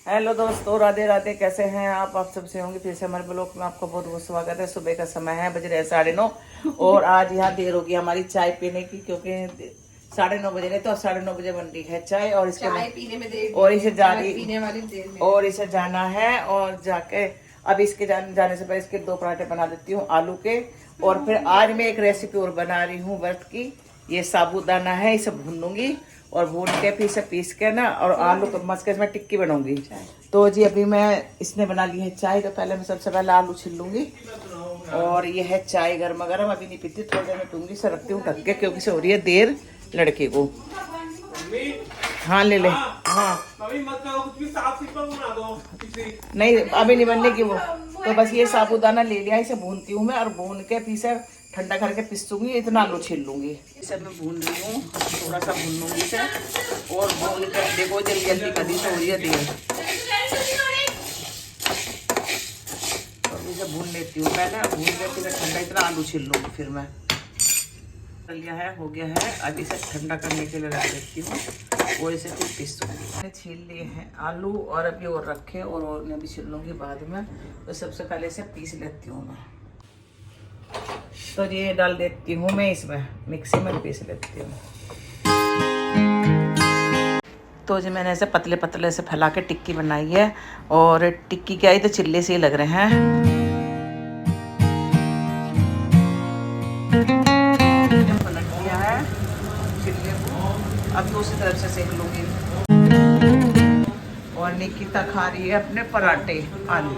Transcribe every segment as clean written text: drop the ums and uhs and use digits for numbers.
Hello दोस्तों, राधे राधे। कैसे हैं आप सबसे होंगे। फिर से हमारे ब्लॉग में आपका बहुत बहुत स्वागत है। सुबह का समय है, बज रहे हैं 9:30 और आज यहाँ देर होगी हमारी चाय पीने की, क्योंकि 9:30 बजे नहीं तो अब 9:30 बजे बन रही है चाय। और इसके चाय पीने में देर और इसे पीने वाली देर में और इसे जाना है और जाके अब इसके जाने से पहले इसके 2 पराठे बना देती हूँ आलू के। और फिर आज मैं एक रेसिपी और बना रही हूँ व्रत की। ये साबूदाना है, इसे भून लूंगी और भून के फिर इसे पीस के ना और आलू को मस के इसमें टिक्की बनाऊंगी। तो जी अभी मैं इसने बना ली है चाय। तो पहले मैं सबसे पहले आलू छील लूंगी। और ये है चाय गर्मा गर्म, अभी नहीं पीती, थोड़ी देर में पीऊंगी। इसे रखती हूँ ढक के, क्योंकि से हो रही है देर लड़के को। हाँ ले ले। हाँ नहीं अभी नहीं बनने की वो। तो बस ये साबूदाना ले लिया, इसे भूनती हूँ मैं और भून के फिर से ठंडा करके पीसूंगी। इतना आलू छील लूंगी। इसे मैं भून रही हूँ, थोड़ा सा भून लूंगी इसे। और भून के देखो जल्दी जल्दी कदी से हो रही है देर। और इसे भून लेती हूँ पहले, भून के फिर ठंडा इतना आलू छील लूंगी। फिर मैं कर लिया है, हो गया है। अब इसे ठंडा करने के लिए रख देती हूँ और इसे फिर पीसूंगी। मैंने छील लिए हैं आलू और अभी और रखे और उन्हें भी छील लूँगी बाद में। तो सबसे पहले इसे पीस लेती हूँ मैं। तो ये डाल देती हूँ मैं इसमें, मिक्सी में पीस लेती हूँ। तो जी मैंने ऐसे पतले पतले से फैला के टिक्की बनाई है। और टिक्की क्या ही तो चिल्ले से ही लग रहे हैं। अब दूसरी तरफ से सेक लूंगी। और निकिता खा रही है अपने पराठे आलू।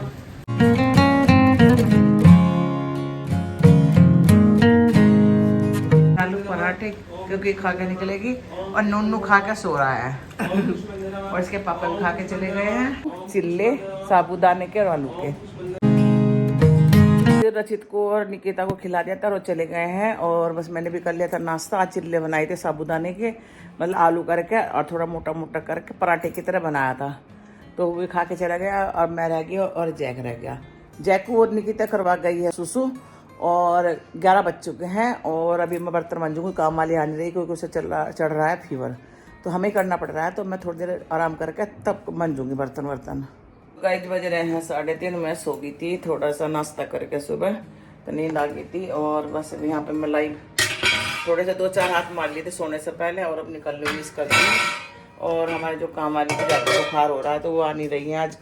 आलू पराठे क्योंकि खा के निकलेगी। और नन्नू खा के सो रहा है। और इसके पापा भी खा के चले गए हैं चिल्ले साबूदाने के और आलू के। रचित को और निकिता को खिला दिया था और चले गए हैं। और बस मैंने भी कर लिया था नाश्ता। आज चिल्ले बनाए थे साबूदाने के, मतलब आलू करके और थोड़ा मोटा मोटा करके पराठे की तरह बनाया था। तो वो भी खा के चला गया और मैं रह गई और जैक रह गया। जैक को निकिता करवा गई है सुसु। और 11 बज चुके हैं और अभी मैं बर्तन मांजूंगी। काम वाली आ नहीं रही क्योंकि उसे चढ़ रहा है फीवर, तो हमें करना पड़ रहा है। तो मैं थोड़ी देर आराम करके तब मांजूंगी बर्तन। गाइस बज रहे हैं 3:30। मैं सो गई थी थोड़ा सा नाश्ता करके सुबह, तो नींद आ गई थी। और बस अभी यहाँ पे मैं लाइव थोड़े से 2-4 हाथ मार लिए थे सोने से पहले। और अब निकल रही मिस कर दी। और हमारे जो काम वाली थी ज़्यादा बुखार हो रहा है तो वो आ नहीं रही है आज।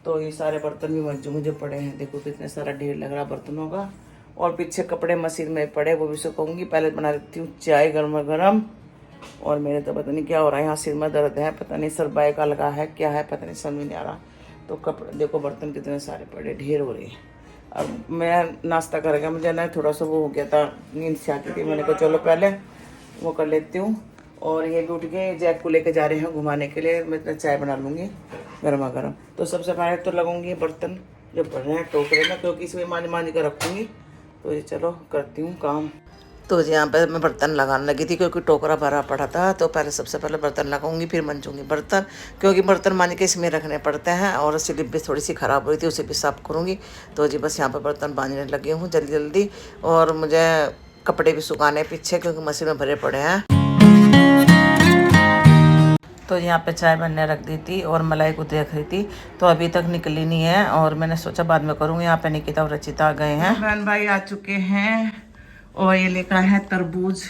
तो ये सारे बर्तन भी मंजूंगे जो पड़े हैं। देखो कितने सारा ढेर लग रहा बर्तनों का। और पीछे कपड़े मशीन में पड़े, वो भी सुखाऊंगी। पहले बना देती हूँ चाय गर्मा गर्म। और मेरे तो पता नहीं क्या हो रहा है, यहाँ सिर में दर्द है, पता नहीं सरबाई का लगा है क्या है, पता नहीं समझ नहीं आ रहा। तो कपड़े देखो, बर्तन कितने सारे पड़े, ढेर हो रही है। अब मैं नाश्ता करेगा, मुझे ना थोड़ा सा वो हो गया था, नींद से आती थी। मैंने कहा चलो पहले वो कर लेती हूँ। और ये भी उठ के जैक को लेके जा रहे हैं घुमाने के लिए। मैं इतना चाय बना लूँगी गर्मा गर्म। तो सबसे पहले तो लगूंगी बर्तन जो पड़ रहे हैं टोकरे में, क्योंकि इसमें मांझ कर रखूँगी। तो ये चलो करती हूँ काम। तो यहाँ पे मैं बर्तन लगाने लगी थी क्योंकि टोकरा भरा पड़ा था। तो पहले सबसे पहले बर्तन लगाऊंगी, फिर मंजूंगी बर्तन, क्योंकि बर्तन मांझ के इसमें रखने पड़ते हैं। और उसकी डिब्बी थोड़ी सी ख़राब हुई थी, उसे भी साफ़ करूँगी। तो जी बस यहाँ पे बर्तन बांधने लगी हूँ जल्दी जल्दी। और मुझे कपड़े भी सुखाने पीछे, क्योंकि मशीन में भरे पड़े हैं। तो यहाँ पे चाय बनने रख दी थी और मलाई को देख रही थी, तो अभी तक निकली नहीं है। और मैंने सोचा बाद में करूँगी। यहाँ पे निकिता और रचिता आ गए हैं, बहन भाई आ चुके हैं। और ये लेकर है तरबूज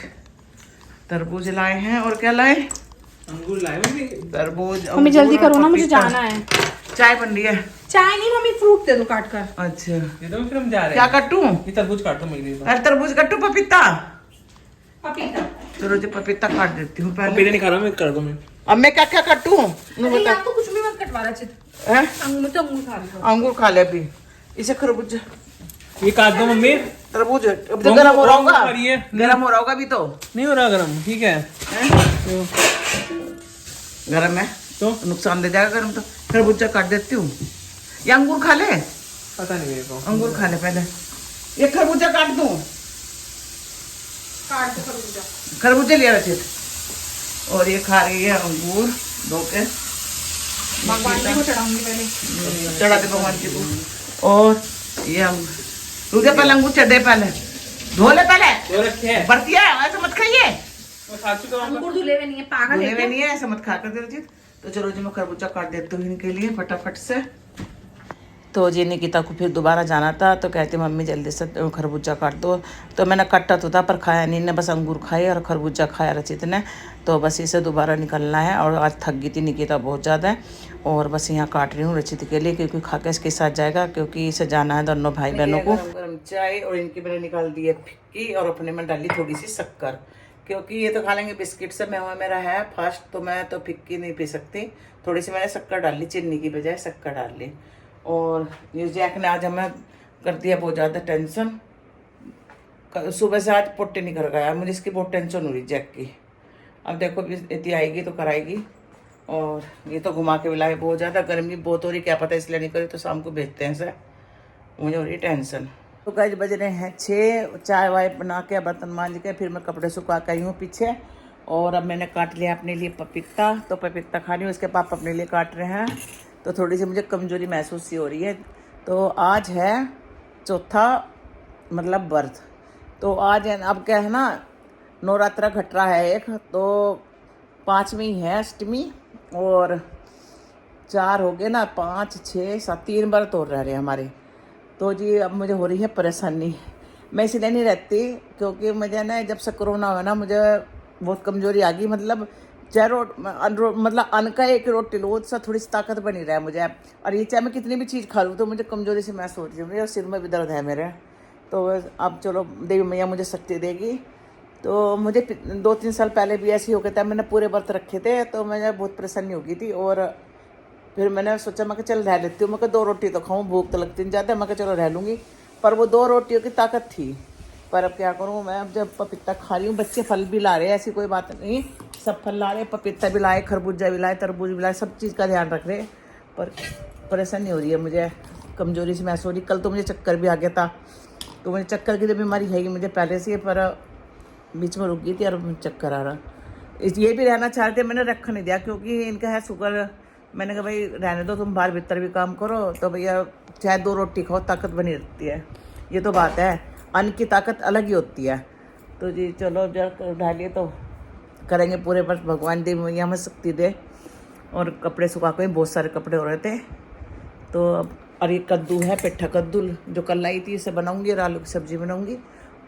लाए हैं। और क्या लाए? अंगूर लाए मम्मी। तरबूज। मम्मी जल्दी करो ना, मुझे जाना है। चाय बन रही है। चाय नहीं मम्मी, फ्रूट दे दो काट कर। अच्छा ये तो फिर हम जा रहे हैं। क्या काटूं? ये तरबूज काट दो मेरे लिए। अरे तरबूज काटूं पपीता? पपीता। चलो जो पपीता काट देती हूँ पहले। पपीता नहीं खा रहा मैं, कर दो मैं। अब मैं क्या क्या काटूं? नहीं आप तो कुछ भी मत कटवा रहा। अंगूर तो अंगूर खा लो। अंगूर खा ले अभी। इसे खरबूज ये काट दो मम्मी। तरबूज अब तो गर्म हो रहा होगा। गर्म हो रहा होगा अभी तो। नहीं हो रहा गर्म, ठीक है। गर्म है तो नुकसान दे जाएगा गर्म। तो खरबूजा काट देती हूँ। या अंगूर खा ले? पता नहीं मेरे को। अंगूर खा ले पहले। ये खरबूजा काट दूं? काट दो खरबूजा। खरबूजे लिया रचित। और ये खा रही है अंगूर धो के। भगवान जी को चढ़ाऊंगी पहले। चढ़ा दे भगवान जी को। और ये तुझे पहले अंगूर चढ़े, पहले धो ले, पहले बरतिया ऐसा मत खाइए। अंगूर धुले हुए नहीं है, पागल है धुले हुए नहीं है, ऐसा मत खा कर दे रचित। तो चलो जी मैं खरबूजा काट देती हूँ इनके लिए फटाफट से। तो जी निकिता को फिर दोबारा जाना था, तो कहती मम्मी जल्दी से खरबूजा काट दो। तो मैंने काटा तो था पर खाया नहीं, ने बस अंगूर खाए और खरबूजा खाया रचित ने। तो बस इसे दोबारा निकलना है और आज थक गई थी निकिता बहुत ज़्यादा। और बस यहाँ काट रही हूँ रचित के लिए, क्योंकि खा के इसके साथ जाएगा, क्योंकि इसे जाना है दोनों भाई बहनों को। गरम चाय और इनकी मैंने निकाल दी है फिक्की और अपने में डाली थोड़ी सी शक्कर, क्योंकि ये तो खा लेंगे बिस्किट से। मैं मेरा है फास्ट, तो मैं तो फिक्की नहीं पी सकती। थोड़ी सी मैंने शक्कर डाल ली, चीनी की बजाय शक्कर डाल ली। और ये जैक ने आज हमें कर दिया बहुत ज़्यादा टेंशन। सुबह से आज पोटे नहीं कर गया, मुझे इसकी बहुत टेंशन हो रही जैक की। अब देखो इतनी आएगी तो कराएगी। और ये तो घुमा के बुलाए, बहुत ज़्यादा गर्मी बहुत हो रही, क्या पता इसलिए नहीं करी, तो शाम को भेजते हैं सर, मुझे हो रही टेंशन। तो कल बज रहे हैं 6, चाय वाय बना के बर्तन मांज के फिर मैं कपड़े सुखा के आई हूँ पीछे। और अब मैंने काट लिया अपने लिए पपीता, तो पपीता खा रही हूँ, इसके पापा अपने लिए काट रहे हैं। तो थोड़ी सी मुझे कमज़ोरी महसूस सी हो रही है। तो आज है चौथा मतलब व्रत, तो आज है अब क्या है ना, नवरात्रा घट रहा है एक, तो 5वीं है अष्टमी और 4 हो गए ना, 5, 6, 7, 3 व्रत और रह रहे हैं हमारे। तो जी अब मुझे हो रही है परेशानी। मैं इसलिए नहीं रहती क्योंकि मुझे ना जब से कोरोना हुआ ना, मुझे बहुत कमज़ोरी आ गई। मतलब चाहे मतलब अन्न का एक रोटी लो सा थोड़ी सी ताकत बनी रहा है मुझे। और ये चाहे मैं कितनी भी चीज़ खा लूँ तो मुझे कमज़ोरी से महसूस होती है, मुझे सिर में भी दर्द है मेरे। तो अब चलो देवी मैया मुझे शक्ति देगी। तो मुझे 2-3 साल पहले भी ऐसे ही हो गया था, मैंने पूरे व्रत रखे थे, तो मुझे बहुत परेशानी हो गई थी। और फिर मैंने सोचा मैं चल रह लेती हूँ, मैं 2 रोटी तो खाऊँ, भूख तो लगती नहीं ज़्यादा, मैं चलो रह लूँगी। पर वो 2 रोटियों की ताकत थी। पर अब क्या करूँ मैं, अब जब पपीता खा रही हूँ, बच्चे फल भी ला रहे हैं, ऐसी कोई बात नहीं, सब फल ला रहे, पपीता भी लाए, खरबूजा भी लाए, तरबूज भी लाए, सब चीज़ का ध्यान रख रहे। पर परेशानी हो रही है मुझे, कमज़ोरी से महसूस हो रही। कल तो मुझे चक्कर भी आ गया था, तो मुझे चक्कर की तो बीमारी है ही मुझे पहले से, पर बीच में रुक गई थी और चक्कर आ रहा। ये भी रहना चाहते, मैंने रख नहीं दिया क्योंकि इनका है शुगर। मैंने कहा भाई रहने दो, तुम बाहर भीतर भी काम करो, तो भैया चाहे 2 रोटी खाओ, ताकत बनी रहती है। ये तो बात है, अन्न की ताकत अलग ही होती है। तो जी चलो जब ढालिए तो करेंगे पूरे वर्ष, भगवान देवी मैया हमें शक्ति दे। और कपड़े सुखा के बहुत सारे कपड़े हो रहे थे। तो अब और ये कद्दू है, पेठा कद्दू जो कल लाई थी, इसे बनाऊंगी और आलू की सब्जी बनाऊंगी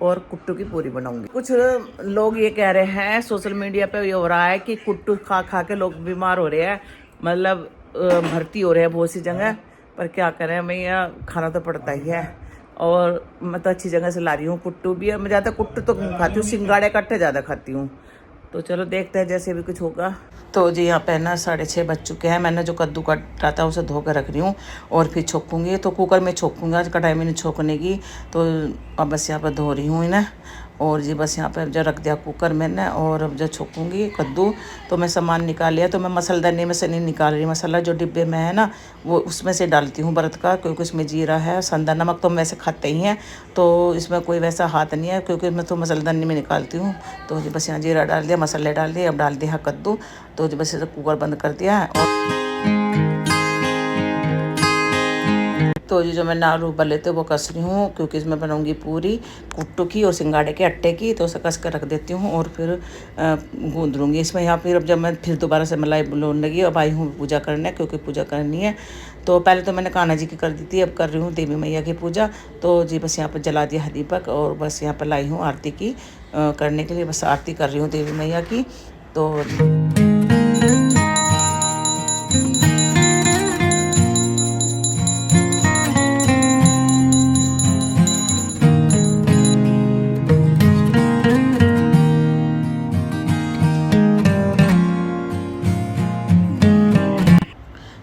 और कुट्टू की पूरी बनाऊंगी। कुछ लोग ये कह रहे हैं सोशल मीडिया पे, ये हो रहा है कि कुट्टू खा खा के लोग बीमार हो रहे हैं, मतलब भर्ती हो रहे हैं बहुत सी जगह। पर क्या करें भैया, खाना तो पड़ता ही है। और मैं तो अच्छी जगह से ला रही हूँ कुट्टू भी। मैं ज़्यादा कुट्टू तो खाती हूँ, सिंगाड़े कट्टे ज़्यादा खाती हूँ। तो चलो देखते हैं जैसे भी कुछ होगा। तो जी यहाँ पे ना 6:30 बज चुके हैं। मैंने जो कद्दू काटा था उसे धो कर रख रही हूँ और फिर छोकूँगी। तो कुकर में छोकूँगी, आज कढ़ाई में नहीं छोकने की। तो अब बस यहाँ पर धो रही हूँ इन्हें। और जी बस यहाँ पे जब रख दिया कुकर मैंने, और अब जब छोकूँगी कद्दू तो मैं सामान निकाल लिया। तो मैं मसालेदानी में से नहीं निकाल रही, मसाला जो डिब्बे में है ना वो उसमें से डालती हूँ व्रत का, क्योंकि उसमें जीरा है, संदा नमक तो हम वैसे खाते ही हैं, तो इसमें कोई वैसा हाथ नहीं है, क्योंकि मैं तो मसालेदानी में निकालती हूँ। तो जी बस यहाँ जीरा डाल दिया, मसाले डाल दिए, अब डाल दिया कद्दू। तो जी बस कुकर बंद कर दिया है। और तो ये जो मैंने आलू उबले थे वो कस रही हूँ, क्योंकि इसमें बनाऊंगी पूरी कुट्टू की और सिंगाड़े के आटे की। तो उसे कस कर रख देती हूँ और फिर गूंद लूँगी इसमें। यहाँ फिर अब जब मैं फिर दोबारा से मलाई लोन लगी, अब आई हूँ पूजा करने, क्योंकि पूजा करनी है। तो पहले तो मैंने कान्हा जी की कर दी थी, अब कर रही हूँ देवी मैया की पूजा। तो जी बस यहाँ पर जला दिया है दीपक और बस यहाँ पर लाई हूँ आरती की करने के लिए। बस आरती कर रही हूँ देवी मैया की। तो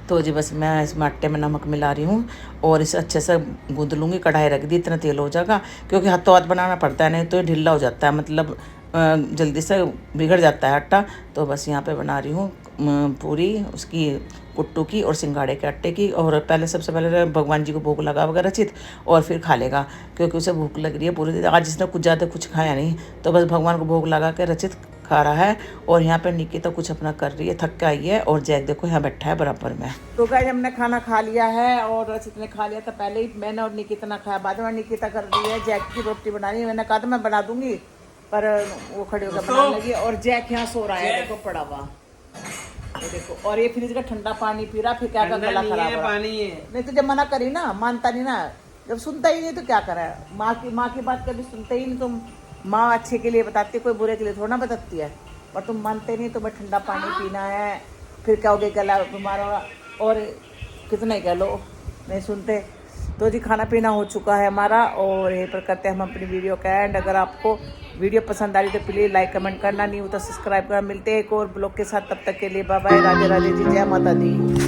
तो जी बस मैं इसमें आटे में नमक मिला रही हूँ और इसे अच्छे से गूंद लूँगी। कढ़ाई रख दी, इतना तेल हो जाएगा, क्योंकि हाथों हाथ बनाना पड़ता है, नहीं तो ये ढीला हो जाता है, मतलब जल्दी से बिगड़ जाता है आटा। तो बस यहाँ पे बना रही हूँ पूरी उसकी कुट्टू की और सिंगाड़े के आटे की। और पहले सबसे पहले भगवान जी को भोग लगा वगैरह रचित, और फिर खा लेगा, क्योंकि उसे भूख लग रही है पूरी दिन। आज इसने कुछ ज़्यादा कुछ खाया नहीं, तो बस भगवान को भोग लगा के रचित खा रहा है। और यहाँ पे निकिता कुछ अपना कर रही है, थक के आई है। और जैक देखो यहाँ बैठा है बराबर में। तो गाइस हमने खाना खा लिया है और रचित ने खा लिया था पहले ही, मैंने और निकिता ने खाया बाद में। निकिता कर रही है जैक की रोटी बना रही है, मैंने कहा था मैं बना दूंगी, पर वो खड़ी होकर बनाने लगी। और जैक यहाँ सो रहा है, देखो पड़ा हुआ। ये देखो, और ये फ्रिज का ठंडा पानी पी रहा, फिर क्या कर गला खराब हो रहा। पानी है। नहीं तो जब मना करी ना, मानता नहीं ना, जब सुनता ही नहीं तो क्या करे। माँ की बात कभी सुनते ही नहीं तुम। माँ अच्छे के लिए बताती है, कोई बुरे के लिए थोड़ा ना बताती है। पर तुम मानते नहीं, तुम्हें ठंडा पानी पीना है, फिर क्या हो गया, गला बीमार होगा, और कितना ही कह लो, नहीं सुनते। तो जी खाना पीना हो चुका है हमारा, और यहीं पर करते हैं हम अपनी वीडियो का एंड। अगर आपको वीडियो पसंद आ रही तो प्लीज़ लाइक कमेंट करना, नहीं हो तो सब्सक्राइब करना। मिलते हैं एक और ब्लॉग के साथ, तब तक के लिए बाय बाय, राधे राधे जी, जय माता दी।